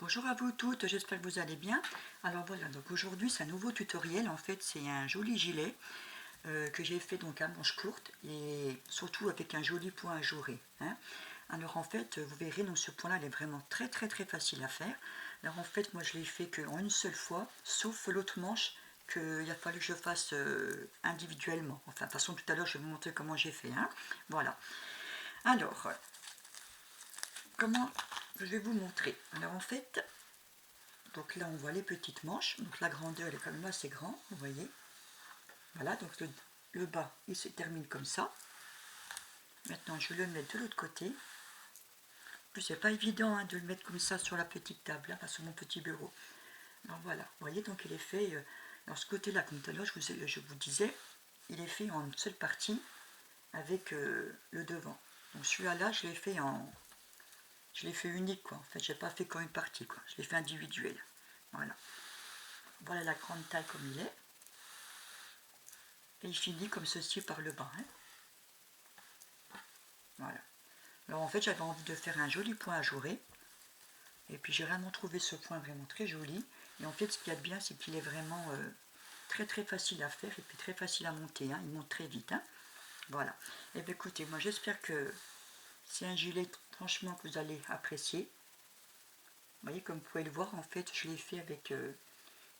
Bonjour à vous toutes, j'espère que vous allez bien. Alors voilà, donc aujourd'hui c'est un nouveau tutoriel. En fait c'est un joli gilet que j'ai fait donc à manches courtes et surtout avec un joli point ajouré, hein. Alors en fait vous verrez, donc ce point là il est vraiment très facile à faire. Alors en fait moi je l'ai fait qu'en une seule fois, sauf l'autre manche qu'il a fallu que je fasse individuellement. Enfin de toute façon tout à l'heure je vais vous montrer comment j'ai fait, hein. Voilà. Alors comment je vais vous montrer. Alors en fait, donc là on voit les petites manches, donc la grandeur elle est quand même assez grande, vous voyez. Voilà, donc le bas il se termine comme ça. Maintenant je le mets de l'autre côté. En plus c'est pas évident de le mettre comme ça sur la petite table, là, sur mon petit bureau. Alors voilà, vous voyez, donc il est fait, alors ce côté là, comme tout à l'heure je vous disais, il est fait en une seule partie avec le devant. Donc celui-là là, je l'ai fait unique quoi, en fait j'ai pas fait qu'en une partie quoi, je l'ai fait individuel. Voilà. Voilà la grande taille comme il est. Et il finit comme ceci par le bas, hein. Voilà. Alors en fait j'avais envie de faire un joli point ajouré. Et puis j'ai vraiment trouvé ce point vraiment très joli. Et en fait ce qu'il y a de bien c'est qu'il est vraiment très facile à faire et puis très facile à monter, hein. Il monte très vite, hein. Voilà. Et bien écoutez, moi j'espère que c'est un gilet franchement que vous allez apprécier. Vous voyez, comme vous pouvez le voir, en fait je l'ai fait avec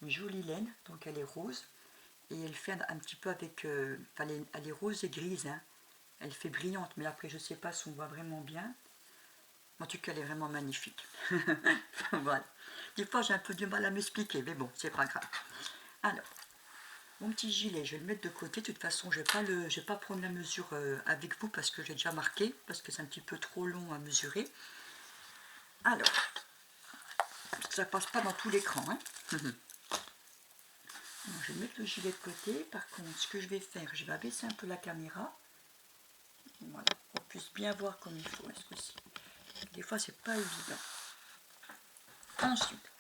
une jolie laine, donc elle est rose. Et elle fait un petit peu avec, enfin, elle est rose et grise, hein. Elle fait brillante, mais après je sais pas si on voit vraiment bien. En tout cas elle est vraiment magnifique. Voilà. Des fois j'ai un peu du mal à m'expliquer, mais bon, c'est pas grave. Alors, mon petit gilet, je vais le mettre de côté. De toute façon, je vais pas prendre la mesure avec vous parce que j'ai déjà marqué, parce que c'est un petit peu trop long à mesurer. Alors, ça passe pas dans tout l'écran, hein. Je vais mettre le gilet de côté. Par contre, ce que je vais faire, je vais abaisser un peu la caméra. Voilà, pour qu'on puisse bien voir comme il faut. Des fois, c'est pas évident. Ensuite,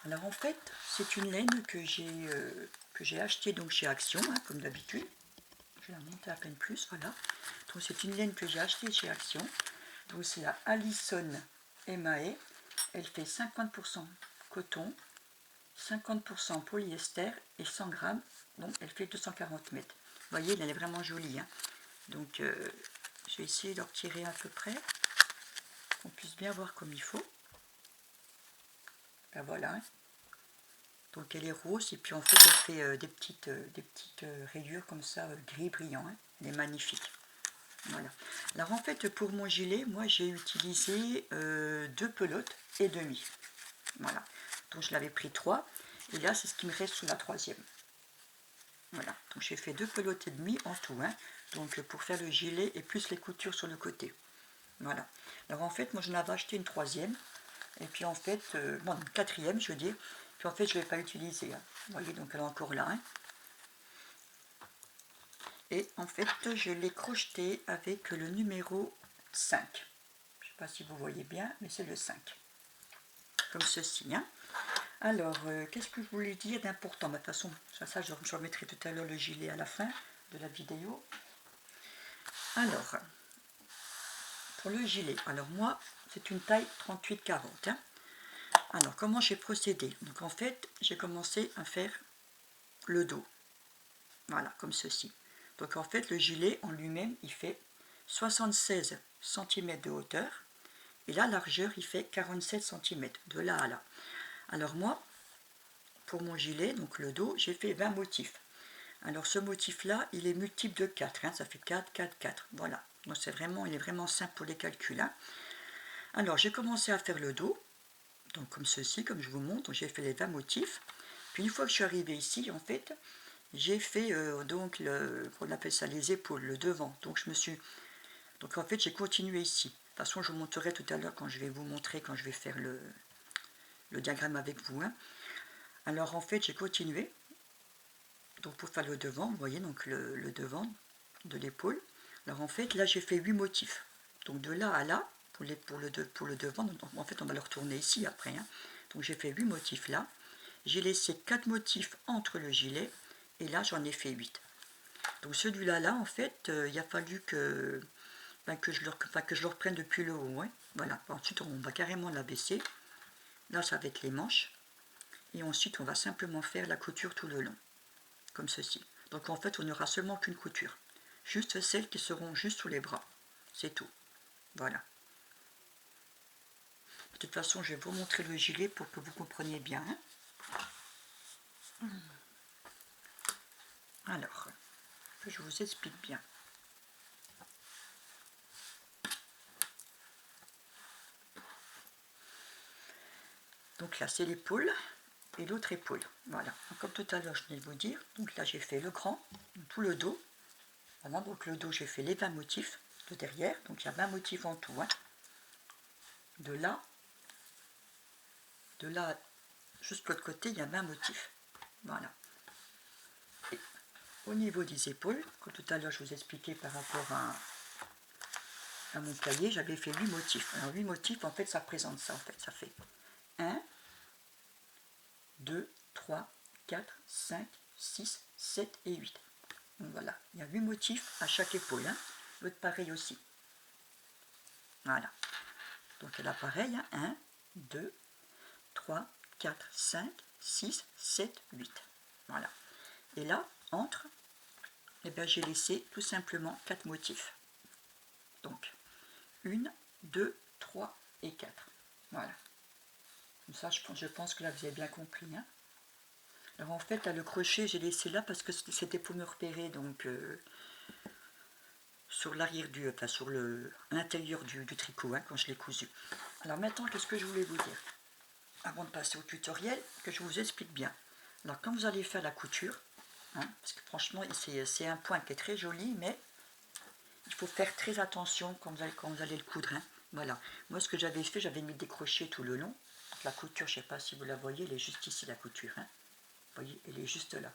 alors en fait, c'est une laine que j'ai achetée donc chez Action, hein, comme d'habitude. Je vais la monter à peine plus, voilà. Donc c'est une laine que j'ai achetée chez Action. Donc c'est la Allison Emae. Elle fait 50% coton, 50% polyester et 100 grammes. Donc elle fait 240 mètres. Vous voyez, elle est vraiment jolie, hein. Donc je vais essayer de retirer à peu près, qu'on puisse bien voir comme il faut. Ben voilà, hein. Donc elle est rose et puis en fait elle fait des petites rayures comme ça, gris brillant, hein. Elle est magnifique. Voilà. Alors en fait pour mon gilet, moi j'ai utilisé 2 pelotes et demi. Voilà. Donc je l'avais pris 3 et là c'est ce qui me reste sous la troisième. Voilà. Donc j'ai fait 2 pelotes et demi en tout, hein. Donc pour faire le gilet et plus les coutures sur le côté. Voilà. Alors en fait moi je n'avais acheté une troisième. Et puis en fait, bon, une quatrième je veux dire. Puis en fait je ne vais pas l'utiliser, hein. Vous voyez, donc elle est encore là, hein. Et en fait je l'ai crocheté avec le numéro 5. Je ne sais pas si vous voyez bien, mais c'est le 5. Comme ceci, hein. Alors, qu'est-ce que je voulais dire d'important? De toute façon, ça je remettrai tout à l'heure le gilet à la fin de la vidéo. Alors, pour le gilet, alors moi, c'est une taille 38-40, hein. Alors, comment j'ai procédé? Donc en fait, j'ai commencé à faire le dos. Voilà, comme ceci. Donc en fait, le gilet en lui-même, il fait 76 cm de hauteur. Et la largeur, il fait 47 cm, de là à là. Alors moi, pour mon gilet, donc le dos, j'ai fait 20 motifs. Alors ce motif-là, il est multiple de 4, hein, ça fait 4, 4, 4. Voilà, donc il est vraiment simple pour les calculs, hein. Alors j'ai commencé à faire le dos, donc comme ceci, comme je vous montre, j'ai fait les 20 motifs. Puis une fois que je suis arrivée ici, en fait, j'ai fait donc on appelle ça les épaules, le devant. Donc en fait j'ai continué ici. De toute façon je vous montrerai tout à l'heure quand je vais vous montrer, quand je vais faire le diagramme avec vous, hein. Alors en fait j'ai continué. Donc pour faire le devant, vous voyez donc le devant de l'épaule. Alors en fait là j'ai fait 8 motifs. Donc de là à là, pour le devant, donc, en fait on va le retourner ici après, hein. Donc j'ai fait 8 motifs là. J'ai laissé 4 motifs entre le gilet et là j'en ai fait 8. Donc celui-là, en fait, il a fallu que que je le reprenne depuis le haut. Hein. Voilà, ensuite on va carrément l'abaisser. Là ça va être les manches. Et ensuite on va simplement faire la couture tout le long. Comme ceci. Donc en fait on n'aura seulement qu'une couture. Juste celles qui seront juste sous les bras. C'est tout. Voilà. De toute façon je vais vous montrer le gilet pour que vous compreniez bien. Hein. Alors, que je vous explique bien. Donc là c'est l'épaule et l'autre épaule. Voilà, comme tout à l'heure je viens de vous dire. Donc là j'ai fait le grand, tout le dos. Voilà, donc le dos j'ai fait les 20 motifs de derrière. Donc il y a 20 motifs en tout. Hein. De là jusqu'à l'autre côté il y a 20 motifs. Voilà. Et au niveau des épaules, comme tout à l'heure je vous expliquais par rapport à mon cahier, j'avais fait 8 motifs. Alors 8 motifs en fait ça représente ça en fait. Ça fait 1, 2, 3, 4, 5, 6, 7 et 8. Donc voilà, il y a 8 motifs à chaque épaule. Hein. L'autre pareil aussi. Voilà. Donc là pareil, hein. 1, 2, 3, 4, 5, 6, 7, 8. Voilà. Et là, entre, eh bien, j'ai laissé tout simplement 4 motifs. Donc, 1, 2, 3 et 4. Voilà. Comme ça, je pense que là, vous avez bien compris. Hein. Alors en fait, là, le crochet, j'ai laissé là parce que c'était pour me repérer, donc sur l'arrière enfin sur l'intérieur du tricot, hein, quand je l'ai cousu. Alors maintenant, qu'est-ce que je voulais vous dire? Avant de passer au tutoriel, que je vous explique bien. Alors quand vous allez faire la couture, hein, parce que franchement, c'est un point qui est très joli, mais il faut faire très attention quand vous allez le coudre. Hein. Voilà. Moi, ce que j'avais fait, j'avais mis des crochets tout le long. Donc, la couture, je ne sais pas si vous la voyez, elle est juste ici, la couture. Hein. Vous voyez, elle est juste là.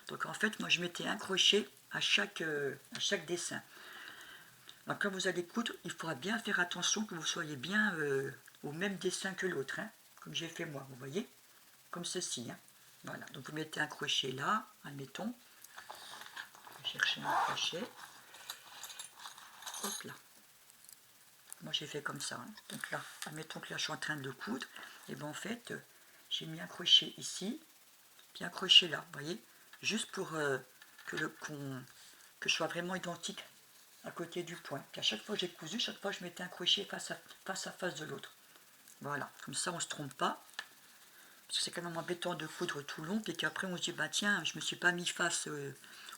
Donc en fait, moi je mettais un crochet à chaque dessin. Alors quand vous allez coudre, il faudra bien faire attention que vous soyez bien au même dessin que l'autre, hein, comme j'ai fait moi, vous voyez, comme ceci. Hein. Voilà, donc vous mettez un crochet là, admettons. Je vais chercher un crochet. Hop là. Moi j'ai fait comme ça. Hein. Donc là, admettons que là je suis en train de coudre. Et bien en fait, j'ai mis un crochet ici, puis un crochet là, vous voyez, juste pour que je sois vraiment identique à côté du point. Puis à chaque fois que j'ai cousu, chaque fois je mettais un crochet face à face de l'autre. Voilà, comme ça on ne se trompe pas. Parce que c'est quand même embêtant de coudre tout long, puis qu'après on se dit, bah tiens, je me suis pas mis face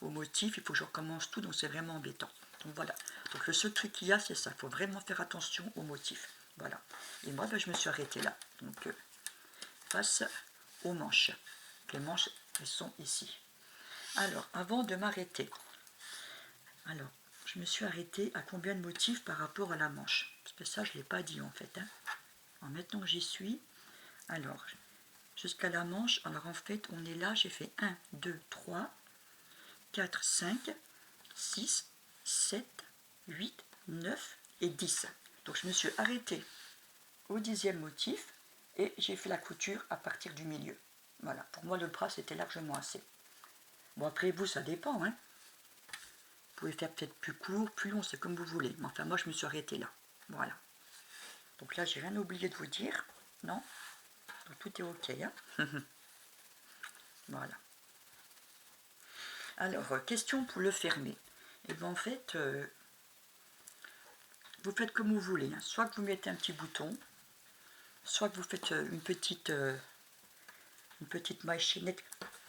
au motif, il faut que je recommence tout, donc c'est vraiment embêtant. Donc voilà, donc le seul truc qu'il y a, c'est ça, il faut vraiment faire attention au motif. Voilà, et moi ben, je me suis arrêtée là, donc face aux manches. Les manches, elles sont ici. Alors, avant de m'arrêter, alors, je me suis arrêtée à combien de motifs par rapport à la manche? Parce que ça, je ne l'ai pas dit en fait. Hein. Alors, maintenant que j'y suis, alors, jusqu'à la manche, alors en fait, on est là, j'ai fait 1, 2, 3, 4, 5, 6, 7, 8, 9 et 10. Donc, je me suis arrêtée au 10e motif et j'ai fait la couture à partir du milieu. Voilà, pour moi, le bras, c'était largement assez. Bon, après vous, ça dépend, hein. Vous pouvez faire peut-être plus court, plus long, c'est comme vous voulez. Mais enfin, moi, je me suis arrêtée là. Voilà. Donc là, j'ai rien oublié de vous dire. Non. Donc tout est OK. Hein. Voilà. Alors, question pour le fermer. Et bien, en fait, vous faites comme vous voulez. Hein. Soit que vous mettez un petit bouton, soit que vous faites une petite maille chaînette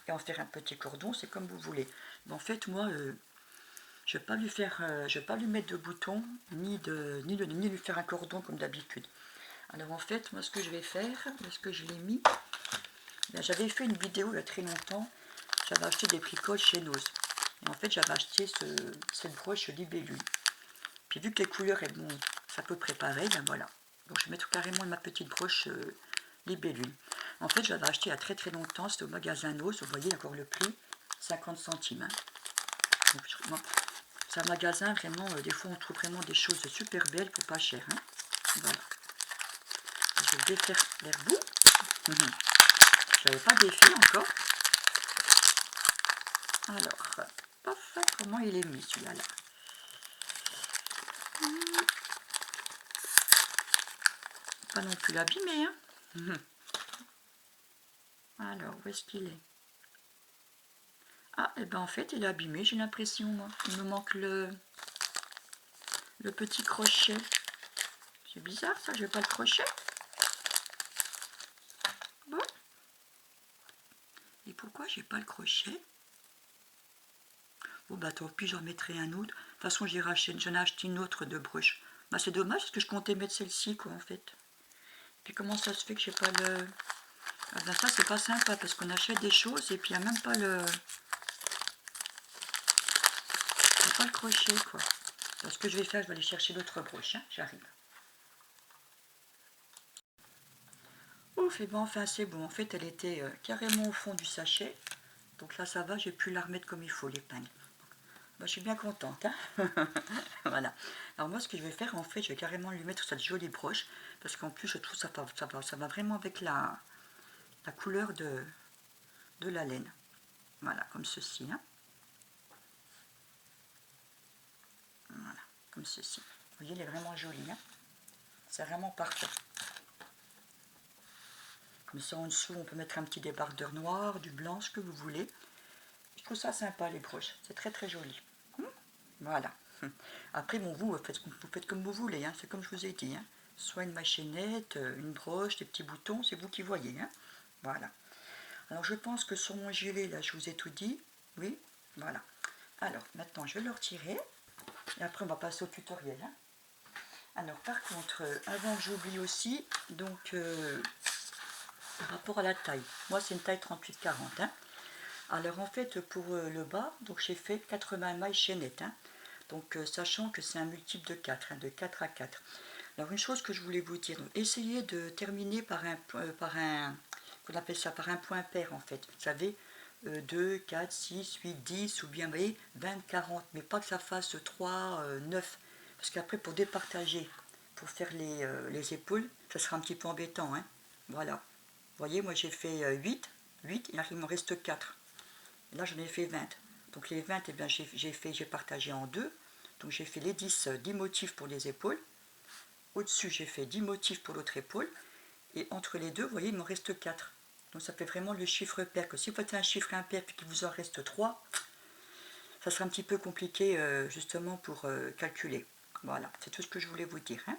et en faire un petit cordon. C'est comme vous voulez. Mais en fait, moi... je ne vais pas lui mettre de bouton, ni lui faire un cordon comme d'habitude. Alors en fait, moi ce que je vais faire, est-ce que je l'ai mis, j'avais fait une vidéo il y a très longtemps, j'avais acheté des bricoles chez Nose. Et en fait, j'avais acheté cette broche libellule. Puis vu que les couleurs, elles vont à peu près pareil, ben voilà. Donc je vais mettre carrément ma petite broche libellule. En fait, j'avais acheté il y a très longtemps, c'était au magasin Nose, vous voyez encore le prix, 50 centimes. Hein. Donc, c'est un magasin vraiment, des fois on trouve vraiment des choses super belles pour pas cher. Hein. Voilà. Je vais défaire vers vous. Je n'avais pas défait encore. Alors, paf, comment il est mis celui-là là. Pas non plus l'abîmer, hein. Alors, où est-ce qu'il est? Ah, et ben en fait, il est abîmé, j'ai l'impression, moi. Il me manque le petit crochet. C'est bizarre, ça, je n'ai pas le crochet. Bon. Et pourquoi j'ai pas le crochet? Bon, bah tant pis, j'en mettrai un autre. De toute façon, j'en ai acheté une autre de broche. Bah, c'est dommage, parce que je comptais mettre celle-ci, quoi, en fait. Puis comment ça se fait que j'ai pas le... Ah ben ça, c'est pas sympa, parce qu'on achète des choses, et puis il n'y a même pas le... Il n'y a pas le crochet, quoi. Alors, ce que je vais faire, je vais aller chercher l'autre broche, hein. J'arrive. Ouf, et bon, enfin, c'est bon. En fait, elle était carrément au fond du sachet. Donc là, ça va, j'ai pu la remettre comme il faut, l'épingle. Bah, je suis bien contente, hein. Voilà. Alors moi, ce que je vais faire, en fait, je vais carrément lui mettre cette jolie broche, parce qu'en plus, je trouve ça va vraiment avec la couleur de la laine. Voilà, comme ceci, hein. Voilà, comme ceci. Vous voyez, elle est vraiment jolie, hein. C'est vraiment parfait. Comme ça, en dessous, on peut mettre un petit débardeur noir, du blanc, ce que vous voulez. Je trouve ça sympa, les broches. C'est très, très joli. Voilà. Après, bon, vous faites comme vous voulez, hein. C'est comme je vous ai dit, hein. Soit une machinette, une broche, des petits boutons, c'est vous qui voyez, hein. Voilà. Alors, je pense que sur mon gilet, là, je vous ai tout dit. Oui, voilà. Alors, maintenant, je vais le retirer. Et après, on va passer au tutoriel, hein. Alors, par contre, avant que j'oublie aussi, donc, par rapport à la taille. Moi, c'est une taille 38-40, hein. Alors, en fait, pour le bas, donc j'ai fait 80 mailles chaînettes, hein. Donc, sachant que c'est un multiple de 4, hein, de 4 à 4. Alors, une chose que je voulais vous dire, essayez de terminer par qu'on appelle ça, par un point pair, en fait. Vous savez, 2, 4, 6, 8, 10, ou bien, vous voyez, 20, 40. Mais pas que ça fasse 3, 9. Parce qu'après, pour départager, pour faire les épaules, ça sera un petit peu embêtant, hein. Voilà. Vous voyez, moi, j'ai fait 8, et là, il m'en reste 4. Là, j'en ai fait 20. Donc, les 20, eh bien, j'ai partagé en deux. Donc, j'ai fait les 10 motifs pour les épaules. Au-dessus, j'ai fait 10 motifs pour l'autre épaule. Et entre les deux, vous voyez, il me reste 4. Donc, ça fait vraiment le chiffre pair. Que si vous faites un chiffre impair et qu'il vous en reste 3, ça sera un petit peu compliqué, justement, pour calculer. Voilà, c'est tout ce que je voulais vous dire, hein.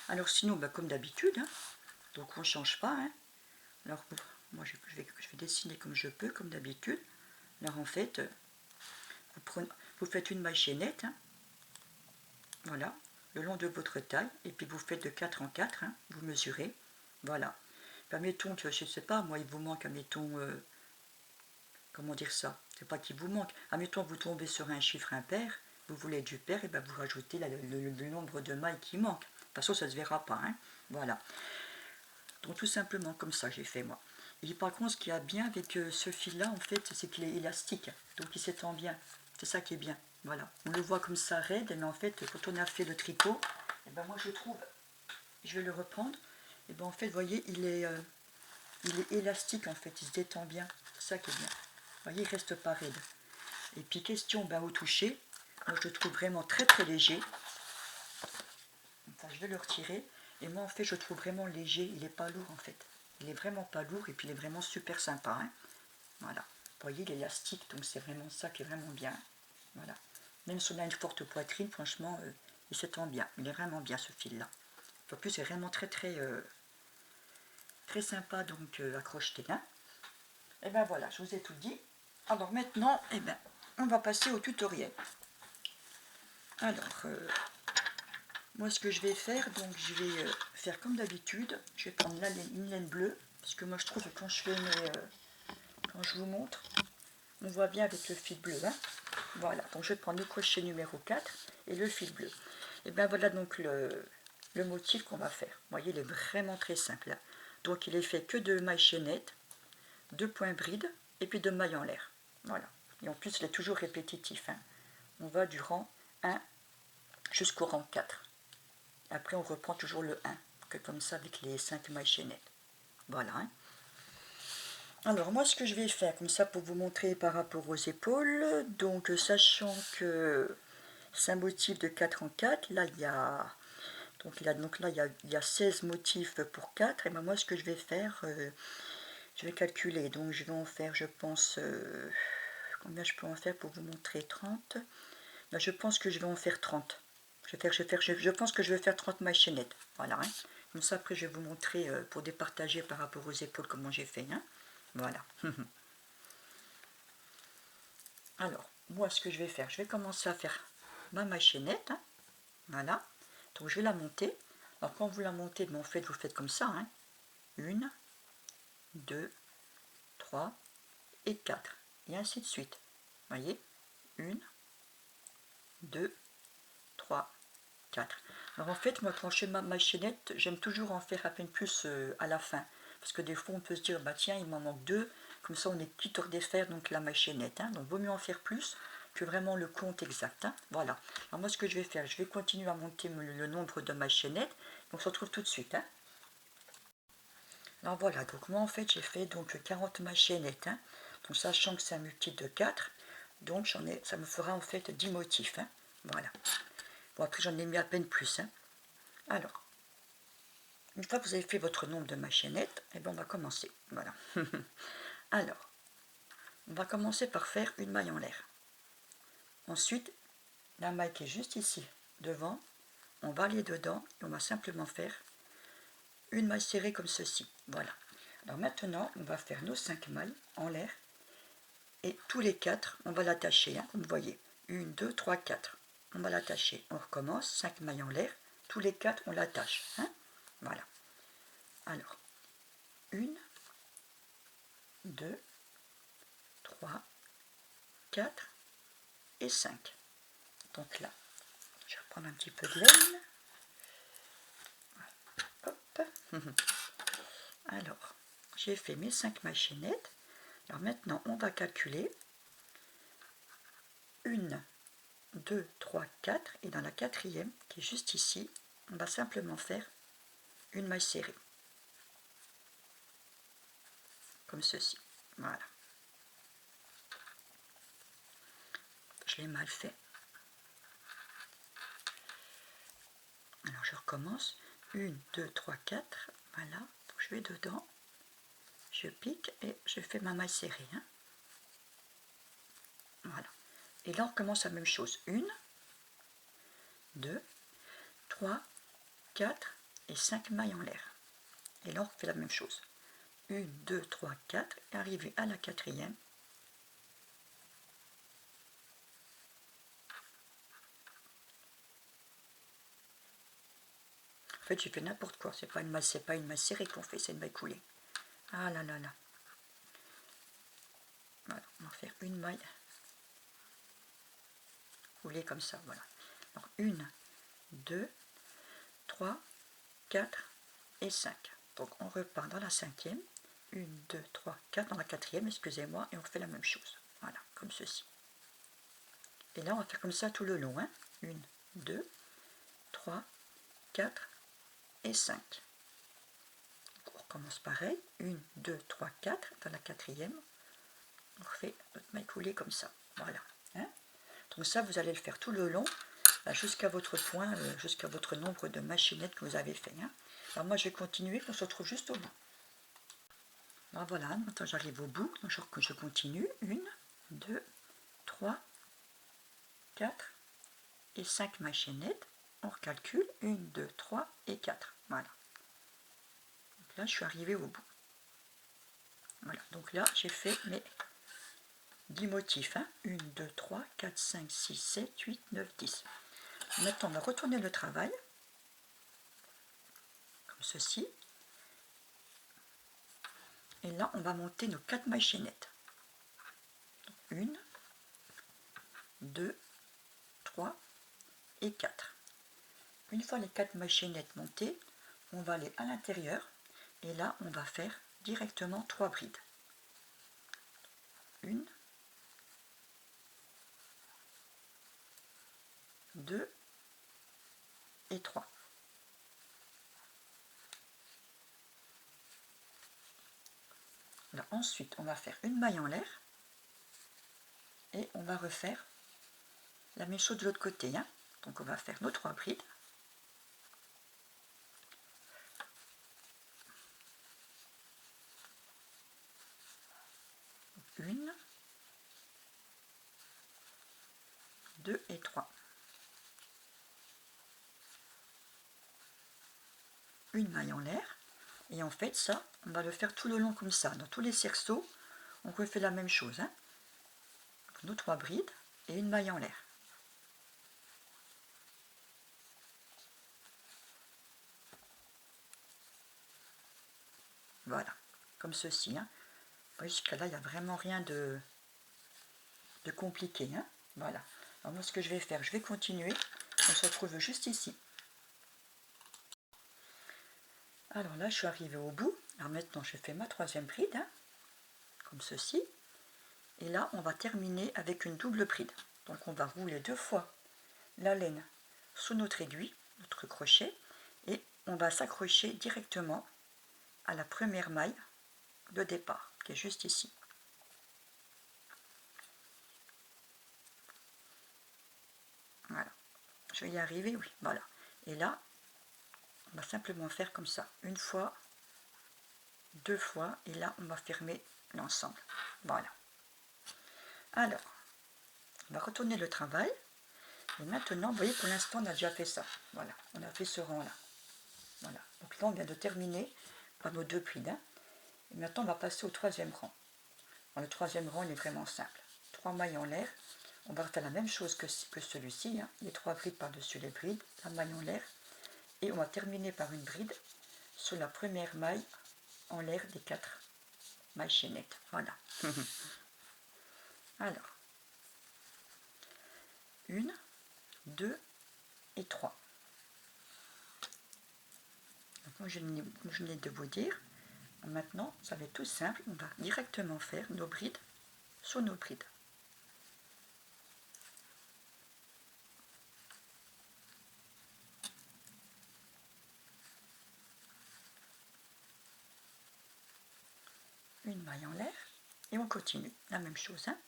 Alors, sinon, bah, comme d'habitude, hein, donc on ne change pas, hein. Alors, moi, je vais dessiner comme je peux, comme d'habitude. Alors, en fait, vous faites une maille chaînette, hein, voilà, le long de votre taille, et puis vous faites de 4 en 4, hein, vous mesurez, voilà. Admettons que, je ne sais pas, moi, il vous manque, admettons, comment dire ça, c'est pas qu'il vous manque, admettons que vous tombez sur un chiffre impair, vous voulez du pair, et bien vous rajoutez le nombre de mailles qui manque. De toute façon, ça ne se verra pas, hein, voilà. Donc, tout simplement, comme ça, j'ai fait, moi. Et par contre, ce qu'il y a bien avec ce fil-là, en fait, c'est qu'il est élastique, donc il s'étend bien. C'est ça qui est bien. Voilà. On le voit comme ça raide, mais en fait, quand on a fait le tricot, et ben moi je trouve, je vais le reprendre, et ben en fait, vous voyez, il est élastique en fait, il se détend bien. C'est ça qui est bien. Vous voyez, il reste pas raide. Et puis question ben, au toucher, moi je le trouve vraiment très très léger. Enfin, je vais le retirer. Et moi en fait, je le trouve vraiment léger, il n'est pas lourd en fait. Il est vraiment pas lourd et puis il est vraiment super sympa, hein. Voilà. Vous voyez, il est élastique, donc c'est vraiment ça qui est vraiment bien. Voilà. Même si on a une forte poitrine, franchement, il s'étend bien. Il est vraiment bien ce fil-là. En plus, c'est vraiment très très très sympa donc à crocheter, hein. Et ben voilà, je vous ai tout dit. Alors maintenant, eh ben, on va passer au tutoriel. Alors, moi ce que je vais faire, donc je vais faire comme d'habitude. Je vais prendre une laine bleue, parce que moi je trouve que quand je fais quand je vous montre, on voit bien avec le fil bleu, hein. Voilà, donc je vais prendre le crochet numéro 4 et le fil bleu. Et bien voilà donc le motif qu'on va faire. Vous voyez, il est vraiment très simple, hein. Donc il est fait que de mailles chaînettes, de points brides et puis de mailles en l'air. Voilà. Et en plus, il est toujours répétitif, hein. On va du rang 1 jusqu'au rang 4. Après, on reprend toujours le 1, que comme ça avec les 5 mailles chaînettes. Voilà, hein. Alors moi ce que je vais faire comme ça pour vous montrer par rapport aux épaules, donc sachant que 5 motifs de 4 en 4. Là, il y a... Donc là, il y a 16 motifs pour 4. Et ben moi, ce que je vais faire, je vais calculer. Donc, je vais en faire, je pense... combien je peux en faire pour vous montrer? 30. Ben, je pense que je vais en faire 30. Je pense que je vais faire 30 mailles chaînettes. Voilà. Hein. Comme ça, après, je vais vous montrer pour départager par rapport aux épaules comment j'ai fait. Hein. Voilà. Alors, moi, ce que je vais faire, je vais commencer à faire ma maille chaînette. Hein. Voilà. Donc, je vais la monter. Alors, quand vous la montez, vous faites comme ça. Hein. 1, 2, 3 et 4. Et ainsi de suite. Vous voyez 1, 2, 3, 4. Alors, en fait, moi, quand je fais ma chaînette, j'aime toujours en faire à peine plus à la fin. Parce que des fois, on peut se dire, bah tiens, il m'en manque 2. Comme ça, on est quitte à défaire donc la maille chaînette. Hein. Donc, vaut mieux en faire plus que vraiment le compte exact. Hein. Voilà. Alors, moi, ce que je vais faire, je vais continuer à monter le nombre de mailles chaînettes. Donc, on se retrouve tout de suite. Hein. Alors, voilà. Donc, moi, en fait, j'ai fait donc 40 mailles chaînettes. Hein. Donc, sachant que c'est un multiple de 4. Donc, ça me fera en fait 10 motifs. Hein. Voilà. Bon, après, j'en ai mis à peine plus. Hein. Alors, une fois que vous avez fait votre nombre de mailles chaînettes, et bien on va commencer. Voilà. Alors, on va commencer par faire une maille en l'air. Ensuite, la maille qui est juste ici, devant, on va aller dedans et on va simplement faire une maille serrée comme ceci. Voilà. Alors maintenant, on va faire nos 5 mailles en l'air et tous les 4, on va l'attacher, hein, comme vous voyez. 1, 2, 3, 4. On va l'attacher. On recommence, 5 mailles en l'air. Tous les 4, on l'attache. Hein. Voilà. Alors, 1, 2, 3, 4 et 5. Donc là, je vais reprendre un petit peu de laine. Hop. Alors, j'ai fait mes 5 mailles chaînettes. Alors maintenant, on va calculer 1, 2, 3, 4. Et dans la quatrième, qui est juste ici, on va simplement faire une maille serrée. Comme ceci. Voilà. Je l'ai mal fait. Alors je recommence. 1, 2, 3, 4. Voilà. Donc, je vais dedans. Je pique et je fais ma maille serrée. Hein. Voilà. Et là, on recommence la même chose. 1, 2, 3, 4 et 5 mailles en l'air. Et là, on fait la même chose. 1, 2, 3, 4. Et arrivé à la quatrième, en fait, j'ai fait n'importe quoi. C'est pas une maille serrée qu'on fait, c'est une maille coulée. Ah là là là. Voilà, on va faire une maille coulée comme ça. Voilà. Donc 1, 2, 3, 4 et 5. Donc on repart dans la cinquième. 1, 2, 3, 4 dans la quatrième, excusez-moi, et on fait la même chose. Voilà, comme ceci. Et là, on va faire comme ça tout le long. Hein. 1, 2, 3, 4 et 5. On recommence pareil. 1, 2, 3, 4. Dans la quatrième, on refait notre maille coulée comme ça. Voilà. Hein. Donc ça, vous allez le faire tout le long, jusqu'à votre point, jusqu'à votre nombre de mailles chaînettes que vous avez fait. Hein. Alors moi, je vais continuer, on se retrouve juste au bout. Alors voilà, maintenant j'arrive au bout, donc je continue. 1, 2, 3, 4 et 5 mailles chaînettes. On recalcule. 1, 2, 3 et 4. Voilà. Donc là, je suis arrivée au bout. Voilà, donc là, j'ai fait mes 10 motifs. Hein. 1, 2, 3, 4, 5, 6, 7, 8, 9, 10. Maintenant, on va retourner le travail. Comme ceci. Et là, on va monter nos 4 mailles chaînettes. 1, 2, 3 et 4. Une fois les 4 mailles chaînettes montées, on va aller à l'intérieur. Et là, on va faire directement 3 brides. 1, 2 et 3. Là, ensuite, on va faire une maille en l'air et on va refaire la même chose de l'autre côté, hein. Donc on va faire nos 3 brides. Une, 2 et 3. Une maille en l'air. Et en fait, ça, on va le faire tout le long comme ça. Dans tous les cerceaux, on refait la même chose, hein. Nos 3 brides et une maille en l'air. Voilà, comme ceci, hein. Jusqu'à là, il n'y a vraiment rien de compliqué, hein. Voilà. Alors moi, ce que je vais faire, je vais continuer. On se retrouve juste ici. Alors là, je suis arrivée au bout. Alors maintenant, je fais ma 3e bride, hein, comme ceci. Et là, on va terminer avec une double bride. Donc on va rouler 2 fois la laine sous notre aiguille, notre crochet, et on va s'accrocher directement à la première maille de départ, qui est juste ici. Voilà. Je vais y arriver, oui, voilà. Et là, on va simplement faire comme ça, une fois, 2 fois, et là, on va fermer l'ensemble. Voilà. Alors, on va retourner le travail. Et maintenant, vous voyez, pour l'instant, on a déjà fait ça. Voilà, on a fait ce rang-là. Voilà. Donc là, on vient de terminer par nos 2 brides, hein. Et maintenant, on va passer au 3e rang. Alors, le 3e rang, il est vraiment simple. 3 mailles en l'air. On va faire la même chose que celui-ci, hein. Les 3 brides par-dessus les brides, la maille en l'air. Et on va terminer par une bride sur la première maille en l'air des 4 mailles chaînettes. Voilà. Alors, 1, 2 et 3. Comme je venais de vous dire, maintenant, ça va être tout simple. On va directement faire nos brides sur nos brides. Une maille en l'air et on continue. La même chose, hein.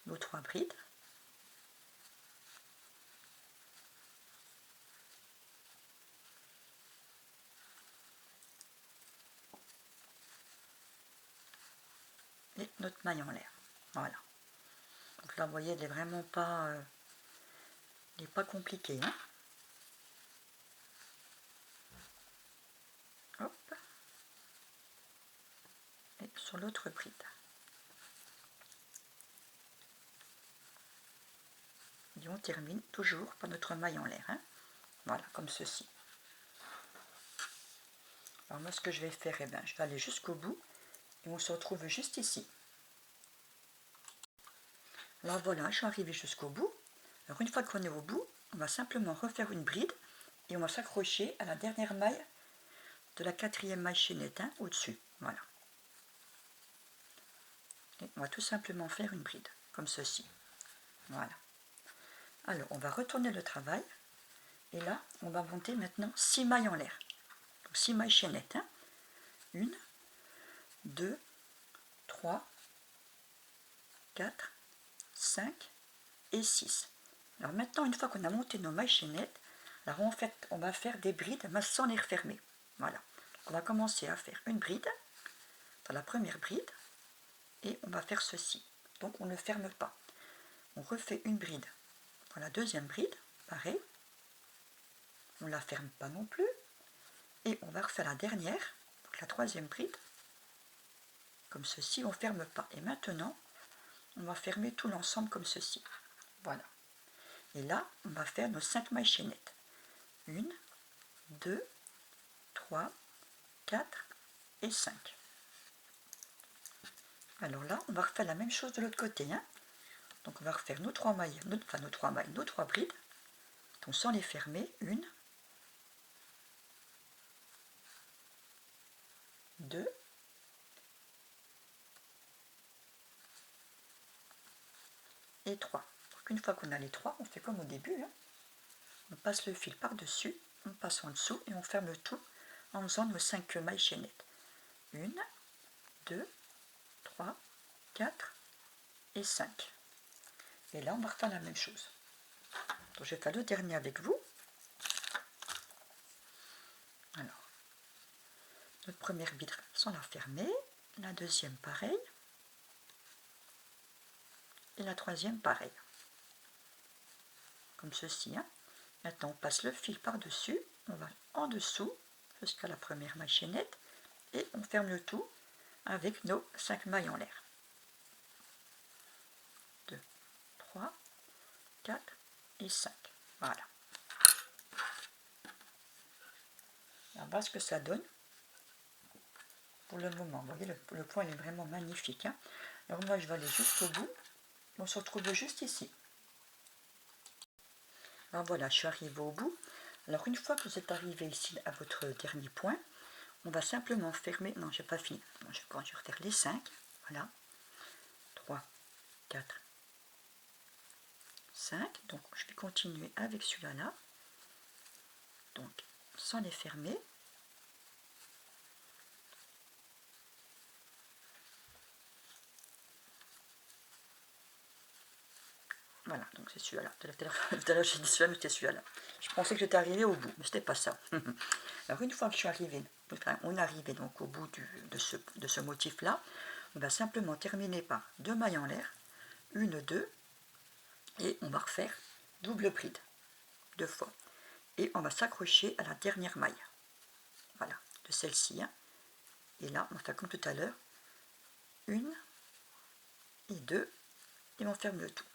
Nos 3 brides. Et notre maille en l'air. Voilà. Donc là, vous voyez, elle n'est vraiment pas, compliquée, hein. Hop. Et sur l'autre bride. Et on termine toujours par notre maille en l'air, hein. Voilà, comme ceci. Alors moi, ce que je vais faire, eh bien, je vais aller jusqu'au bout et on se retrouve juste ici. Alors voilà, je suis arrivée jusqu'au bout. Alors une fois qu'on est au bout, on va simplement refaire une bride et on va s'accrocher à la dernière maille de la 4e maille chaînette, hein, au-dessus. Voilà. Et on va tout simplement faire une bride, comme ceci. Voilà. Alors, on va retourner le travail. Et là, on va monter maintenant 6 mailles en l'air. Donc 6 mailles chaînettes, hein. 1, 2, 3, 4, 5 et 6. Alors maintenant, une fois qu'on a monté nos mailles chaînettes, alors en fait, on va faire des brides, mais sans les refermer. Voilà. Donc on va commencer à faire une bride dans la première bride et on va faire ceci. Donc on ne ferme pas. On refait une bride dans la deuxième bride, pareil. On ne la ferme pas non plus. Et on va refaire la dernière, donc la 3e bride, comme ceci, on ne ferme pas. Et maintenant, on va fermer tout l'ensemble comme ceci. Voilà. Et là, on va faire nos 5 mailles chaînettes. 1, 2, 3, 4 et 5. Alors là, on va refaire la même chose de l'autre côté, hein. Donc on va refaire nos 3 mailles, nos 3 brides, donc sans les fermer. 1, 2, et 3. Donc une fois qu'on a les 3, on fait comme au début, hein. On passe le fil par-dessus, on passe en dessous et on ferme tout en faisant nos 5 mailles chaînettes. 1, 2, 3, 4 et 5. Et là, on va refaire la même chose. Donc, je vais faire le dernier avec vous. Alors, notre première bride sans la fermer, la deuxième pareil, et la troisième pareil. Comme ceci. Hein. Maintenant, on passe le fil par-dessus, on va en dessous jusqu'à la première maille chaînette et on ferme le tout avec nos 5 mailles en l'air. 2, 3, 4 et 5. Voilà. Voilà ce que ça donne pour le moment. Vous voyez, le point est vraiment magnifique. Hein. Alors moi, je vais aller jusqu'au bout. On se retrouve juste ici. Alors voilà, je suis arrivée au bout. Alors une fois que vous êtes arrivé ici à votre dernier point, on va simplement fermer. Non, je n'ai pas fini. Bon, je vais refaire les 5. Voilà. 3, 4, 5. Donc je vais continuer avec celui-là. Là. Donc sans les fermer. Voilà, donc c'est celui-là. Tout à l'heure j'ai dit celui-là, mais c'était celui-là. Je pensais que j'étais arrivée au bout, mais c'était pas ça. Alors une fois que je suis arrivée, enfin, on est arrivé donc au bout de ce motif-là, on va simplement terminer par 2 mailles en l'air, 1, 2, et on va refaire double bride, 2 fois. Et on va s'accrocher à la dernière maille. Voilà, de celle-ci. Hein. Et là, on va faire comme tout à l'heure, 1 et 2, et on ferme le tout.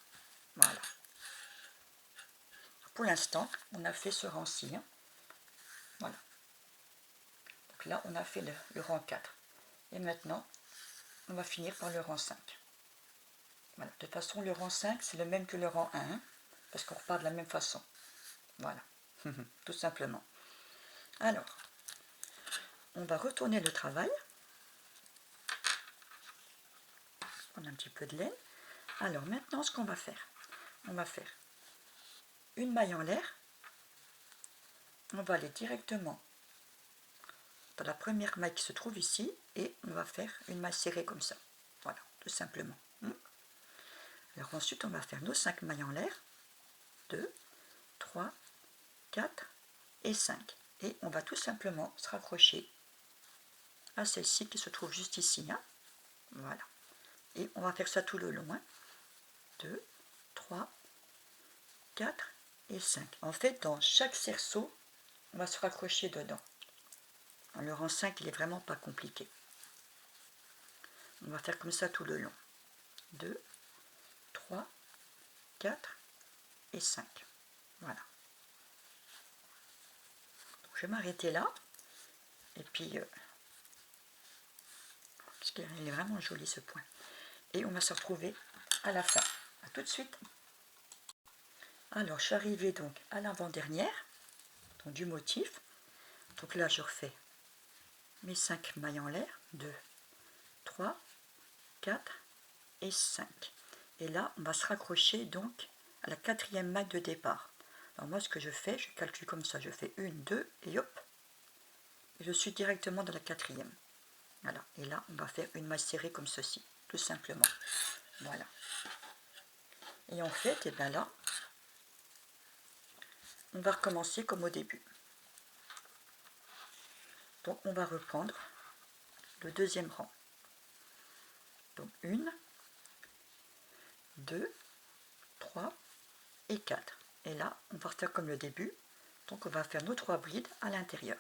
Voilà. Pour l'instant, on a fait ce rang-ci. Hein. Voilà. Donc là, on a fait le rang 4. Et maintenant, on va finir par le rang 5. Voilà. De toute façon, le rang 5, c'est le même que le rang 1. Hein, parce qu'on repart de la même façon. Voilà. Tout simplement. Alors, on va retourner le travail. On a un petit peu de laine. Alors, maintenant, ce qu'on va faire, on va faire une maille en l'air. On va aller directement dans la première maille qui se trouve ici et on va faire une maille serrée comme ça. Voilà, tout simplement. Alors ensuite, on va faire nos 5 mailles en l'air. 2, 3, 4 et 5. Et on va tout simplement se raccrocher à celle-ci qui se trouve juste ici. Hein. Voilà. Et on va faire ça tout le long. Hein. 2, 3, 4 et 5. En fait, dans chaque cerceau, on va se raccrocher dedans. Le rang 5, il est vraiment pas compliqué. On va faire comme ça tout le long. 2, 3, 4 et 5. Voilà. Donc, je vais m'arrêter là. Et puis, parce qu'il est vraiment joli ce point. Et on va se retrouver à la fin. A tout de suite. Alors, je suis arrivée donc à l'avant-dernière du motif. Donc là, je refais mes 5 mailles en l'air. 2, 3, 4 et 5. Et là, on va se raccrocher donc à la 4e maille de départ. Alors moi, ce que je fais, je calcule comme ça. Je fais 1, 2 et hop. Et je suis directement dans la 4e. Voilà. Et là, on va faire une maille serrée comme ceci, tout simplement. Voilà. Et en fait, et bien là, on va recommencer comme au début. Donc, on va reprendre le deuxième rang. Donc, 1, 2, 3 et 4. Et là, on va refaire comme le début. Donc, on va faire nos 3 brides à l'intérieur.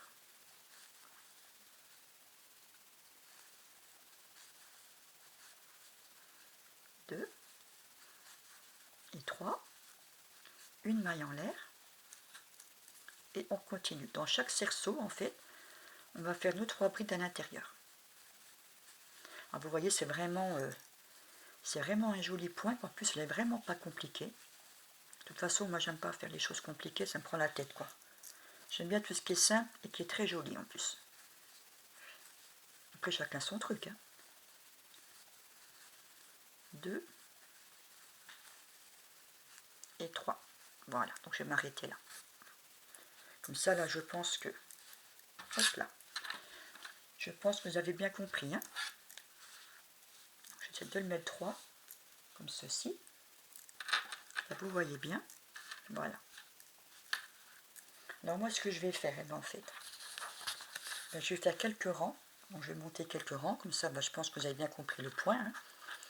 Deux et 3, une maille en l'air, et on continue. Dans chaque cerceau, en fait, on va faire nos 3 brides à l'intérieur. Alors vous voyez, c'est vraiment un joli point. En plus, il n'est vraiment pas compliqué. De toute façon, moi, j'aime pas faire les choses compliquées, ça me prend la tête, quoi. J'aime bien tout ce qui est simple et qui est très joli, en plus. Après, chacun son truc. Hein. 2 et 3. Voilà, donc je vais m'arrêter là. Comme ça, là, je pense que... Hop là. Je pense que vous avez bien compris. Hein. c'est de le mettre droit, comme ceci. Là, vous voyez bien, voilà. Alors moi, ce que je vais faire, eh ben, en fait, je vais faire quelques rangs. Donc, je vais monter quelques rangs, comme ça, je pense que vous avez bien compris le point. Hein.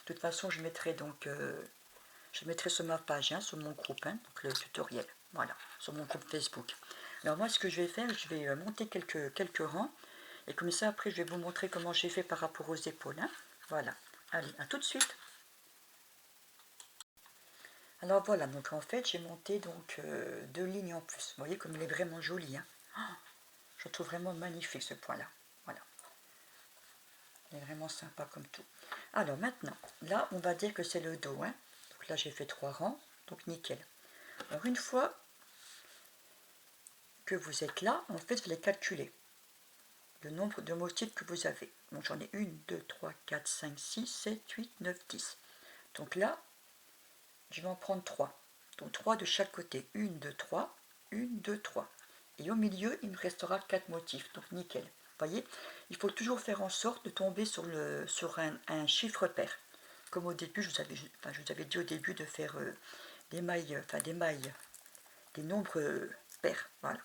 De toute façon, je mettrai donc, je mettrai sur ma page, hein, sur mon groupe, hein, donc le tutoriel, voilà, sur mon groupe Facebook. Alors moi, ce que je vais faire, je vais monter quelques rangs, et comme ça, après, je vais vous montrer comment j'ai fait par rapport aux épaules. Hein. Voilà, allez, à tout de suite. Alors voilà, donc en fait, j'ai monté donc 2 lignes en plus. Vous voyez comme il est vraiment joli. Hein. Oh, je trouve vraiment magnifique ce point-là. Voilà, il est vraiment sympa comme tout. Alors maintenant, là, on va dire que c'est le dos. Hein. Donc là, j'ai fait 3 rangs, donc nickel. Alors une fois que vous êtes là, en fait, vous allez calculer le nombre de motifs que vous avez. Donc j'en ai 1, 2, 3, 4, 5, 6, 7, 8, 9, 10. Donc là, je vais en prendre 3. Donc 3 de chaque côté. 1, 2, 3, 1, 2, 3. Et au milieu, il me restera 4 motifs. Donc nickel. Vous voyez, il faut toujours faire en sorte de tomber sur un chiffre pair. Comme au début, je vous avais dit au début de faire des mailles, des nombres pairs. Voilà.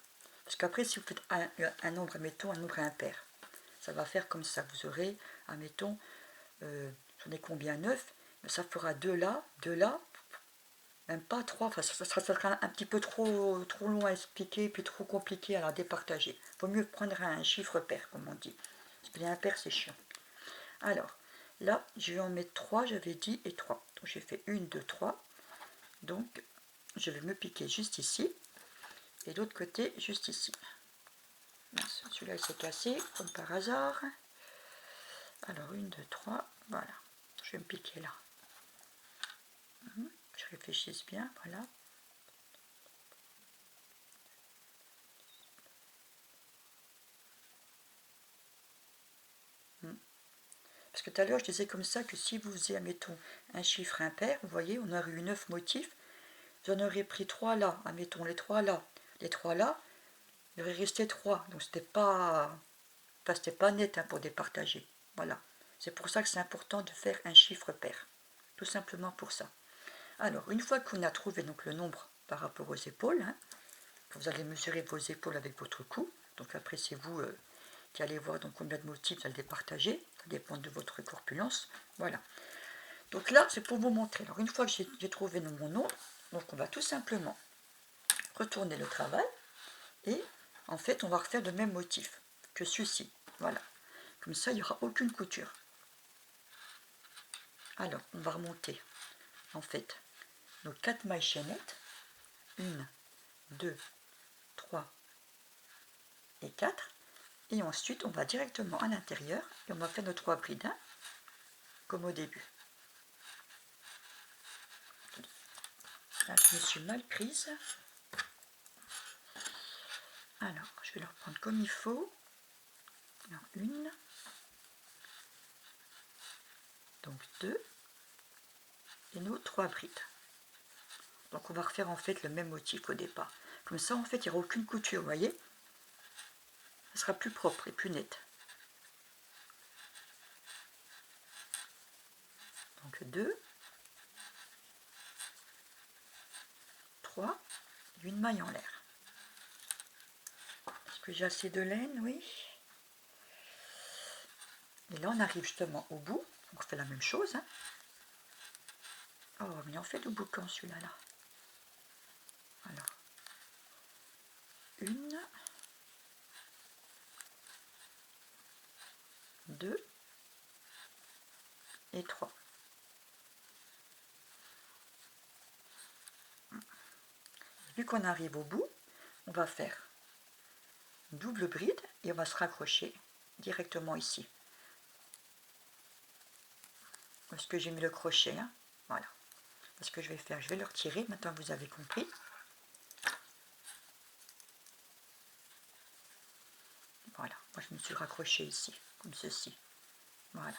Parce qu'après, si vous faites un nombre, admettons, un nombre impair, ça va faire comme ça. Vous aurez, admettons, j'en ai combien? 9. Ça fera 2 là, même pas 3. Enfin, ça sera un petit peu trop long à expliquer, puis trop compliqué à la départager. Il vaut mieux prendre un chiffre pair, comme on dit. Parce que les impairs, c'est chiant. Alors, là, je vais en mettre 3, j'avais dit, et 3. Donc, j'ai fait 1, 2, 3. Donc, je vais me piquer juste ici. Et l'autre côté, juste ici. Celui-là, il s'est cassé, comme par hasard. Alors, 1, 2, 3, voilà. Je vais me piquer là. Je réfléchisse bien, voilà. Parce que tout à l'heure, je disais comme ça que si vous faisiez, admettons, un chiffre impair, vous voyez, on aurait eu 9 motifs. Vous en auriez pris 3 là, admettons, les 3 là. Les 3 là, il aurait resté 3. Donc, c'était pas net hein, pour départager. Voilà. C'est pour ça que c'est important de faire un chiffre pair. Tout simplement pour ça. Alors, une fois qu'on a trouvé donc, le nombre par rapport aux épaules, hein, vous allez mesurer vos épaules avec votre cou. Donc après, c'est vous qui allez voir donc, combien de motifs vous allez départager. Ça dépend de votre corpulence. Voilà. Donc là, c'est pour vous montrer. Alors, une fois que j'ai trouvé mon nombre, donc on va tout simplement retourner le travail. Et en fait, on va refaire le même motif que celui-ci. Voilà. Comme ça, il n'y aura aucune couture. Alors, on va remonter, en fait, nos 4 mailles chaînettes. 1, 2, 3 et 4. Et ensuite, on va directement à l'intérieur et on va faire nos 3 brides, hein, comme au début. Là, je me suis mal prise. Alors, je vais le reprendre comme il faut. Alors, 1, donc 2, et nos 3 brides. Donc, on va refaire en fait le même motif qu'au départ. Comme ça, en fait, il n'y aura aucune couture, vous voyez. Ça sera plus propre et plus net. Donc 2, 3, et une maille en l'air. Est-ce que j'ai assez de laine? Oui. Et là, on arrive justement au bout. On refait la même chose. Hein. Oh, mais il en fait du boucan celui-là. Là. Alors, 1, 2 et 3. Vu qu'on arrive au bout, on va faire une double bride et on va se raccrocher directement ici. Est-ce que j'ai mis le crochet hein? Voilà. Ce que je vais faire, je vais le retirer. Maintenant, vous avez compris. Voilà. Moi, je me suis raccroché ici, comme ceci. Voilà.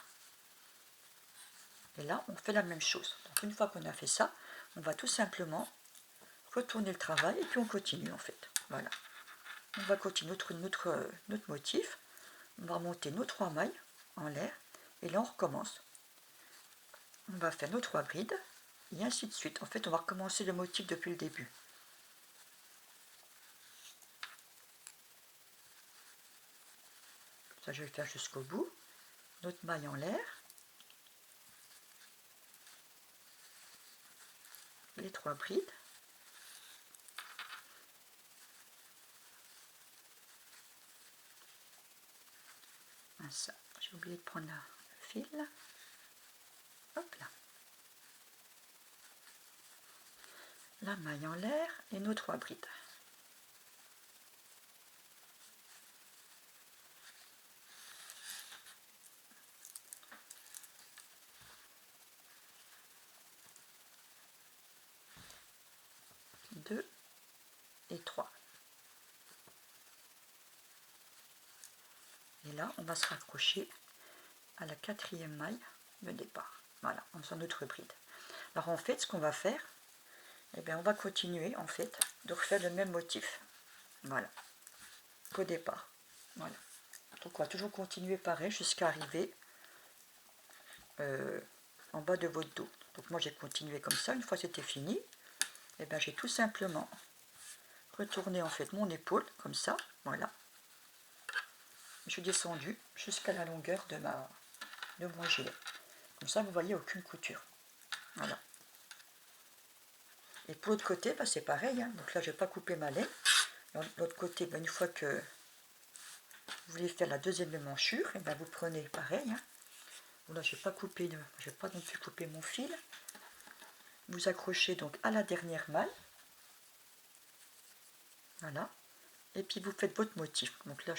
Et là, on fait la même chose. Donc, une fois qu'on a fait ça, on va tout simplement retourner le travail et puis on continue en fait. Voilà. On va continuer notre motif. On va remonter nos 3 mailles en l'air et là on recommence. on va faire nos 3 brides, et ainsi de suite. En fait, on va recommencer le motif depuis le début. Ça, je vais le faire jusqu'au bout. Notre maille en l'air. Les 3 brides. Ça, j'ai oublié de prendre le fil. Hop là. La maille en l'air et nos 3 brides. Deux et 3. Et là, on va se raccrocher à la 4e maille de départ. Voilà, en faisant notre bride. Alors en fait, ce qu'on va faire, eh bien, on va continuer en fait de refaire le même motif. Voilà, qu'au départ. Voilà. Donc on va toujours continuer pareil jusqu'à arriver en bas de votre dos. Donc moi j'ai continué comme ça. Une fois c'était fini, et bien j'ai tout simplement retourné en fait mon épaule comme ça. Voilà. Je suis descendu jusqu'à la longueur de mon gilet. Comme ça vous voyez aucune couture. Voilà. Et pour l'autre côté, bah, c'est pareil. Hein. Donc là je n'ai pas coupé ma laine. De l'autre côté, bah, une fois que vous voulez faire la deuxième manchure, et ben vous prenez pareil. Hein. Là, je n'ai pas coupé, je n'ai pas non plus coupé mon fil. Vous accrochez donc à la dernière maille. Voilà. Et puis vous faites votre motif. Donc là,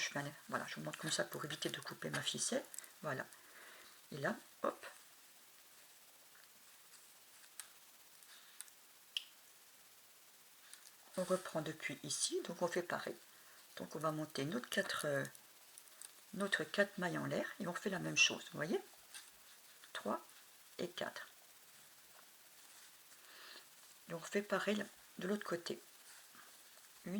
voilà, je vous montre comme ça pour éviter de couper ma ficelle. Voilà. Et là, hop. On reprend depuis ici. Donc on fait pareil. Donc on va monter notre 4 mailles en l'air. Et on fait la même chose. Vous voyez 3 et 4. Et on fait pareil de l'autre côté. 1,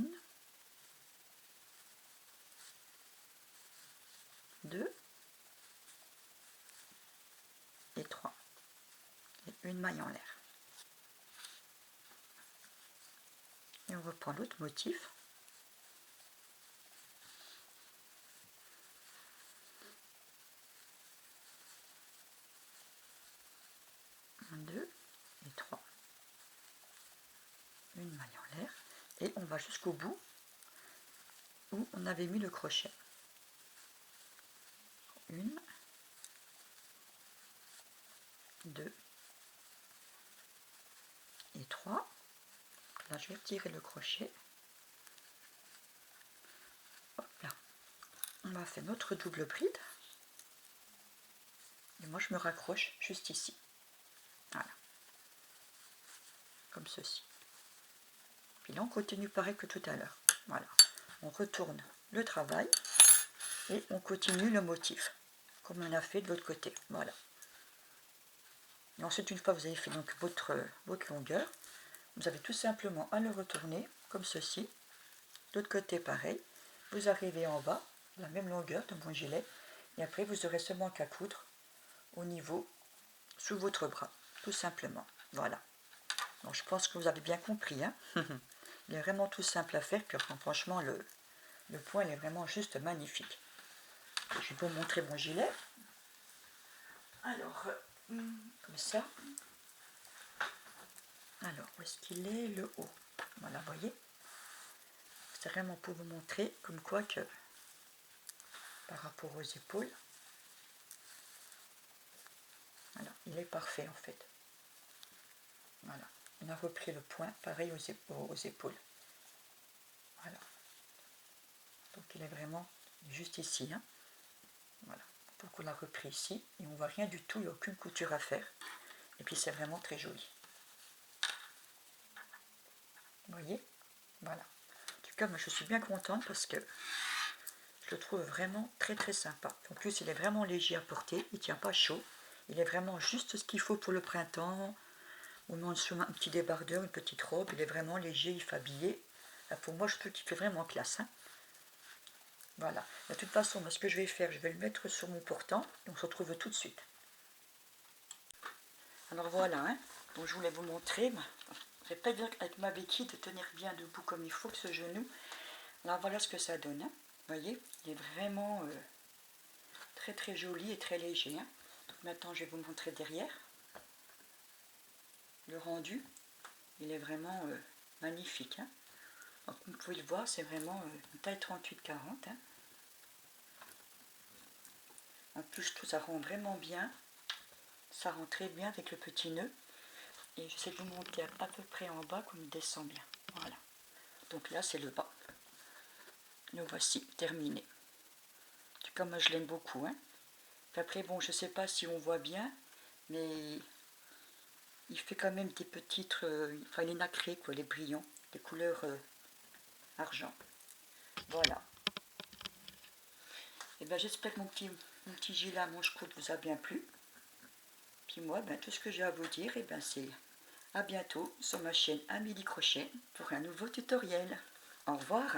2 et 3. Et une maille en l'air. Et on reprend l'autre motif. 1, 2 et 3. Une maille en l'air. Et on va jusqu'au bout où on avait mis le crochet. 1, 2 et 3. Là, je vais retirer le crochet. Hop là. On va faire notre double bride. Et moi, je me raccroche juste ici. Voilà. Comme ceci. Puis là, on continue pareil que tout à l'heure. Voilà. On retourne le travail et on continue le motif, comme on a fait de l'autre côté. Voilà. Et ensuite, une fois que vous avez fait donc votre longueur, vous avez tout simplement à le retourner comme ceci. De l'autre côté, pareil. Vous arrivez en bas, la même longueur de mon gilet. Et après, vous aurez seulement qu'à coudre au niveau sous votre bras. Tout simplement. Voilà. Donc, je pense que vous avez bien compris. Hein. Il est vraiment tout simple à faire. Puis franchement, le point, il est vraiment juste magnifique. Je vais vous montrer mon gilet. Alors, comme ça. Alors, où est-ce qu'il est? Le haut. Voilà, vous voyez. C'est vraiment pour vous montrer comme quoi que par rapport aux épaules, voilà, il est parfait en fait. Voilà, on a repris le point pareil aux épaules. Voilà. Donc il est vraiment juste ici. Hein. Voilà. Donc on l'a repris ici et on voit rien du tout, il n'y a aucune couture à faire. Et puis c'est vraiment très joli. Vous voyez? Voilà. En tout cas, moi je suis bien contente parce que je le trouve vraiment très très sympa. En plus, il est vraiment léger à porter, il ne tient pas chaud. Il est vraiment juste ce qu'il faut pour le printemps. On met en dessous un petit débardeur, une petite robe. Il est vraiment léger, il fait habiller. Là, pour moi, je trouve qu'il fait vraiment classe. Hein. Voilà. De toute façon, moi, ce que je vais faire, je vais le mettre sur mon portant et on se retrouve tout de suite. Alors voilà, hein. Bon, je voulais vous montrer. J'ai pas bien avec ma béquille de tenir bien debout comme il faut que ce genou. Alors voilà ce que ça donne. Hein. Vous voyez, il est vraiment très très joli et très léger. Hein. Donc maintenant, je vais vous montrer derrière. Le rendu, il est vraiment magnifique. Hein. Donc, comme vous pouvez le voir, c'est vraiment une taille 38-40. Hein. En plus, tout ça rend vraiment bien. Ça rend très bien avec le petit nœud. Et j'essaie de vous monter à peu près en bas comme il descend bien. Voilà. Donc là, c'est le bas. Le voici, terminé. En tout cas, moi, je l'aime beaucoup. Hein. Après, bon, je ne sais pas si on voit bien, mais il fait quand même des petites... enfin, il est nacré, quoi, les brillants, des couleurs argent. Voilà. Et ben j'espère que mon petit gilet à manche courte vous a bien plu. Puis moi, ben, tout ce que j'ai à vous dire, et ben, c'est à bientôt sur ma chaîne Amélie Crochet pour un nouveau tutoriel. Au revoir.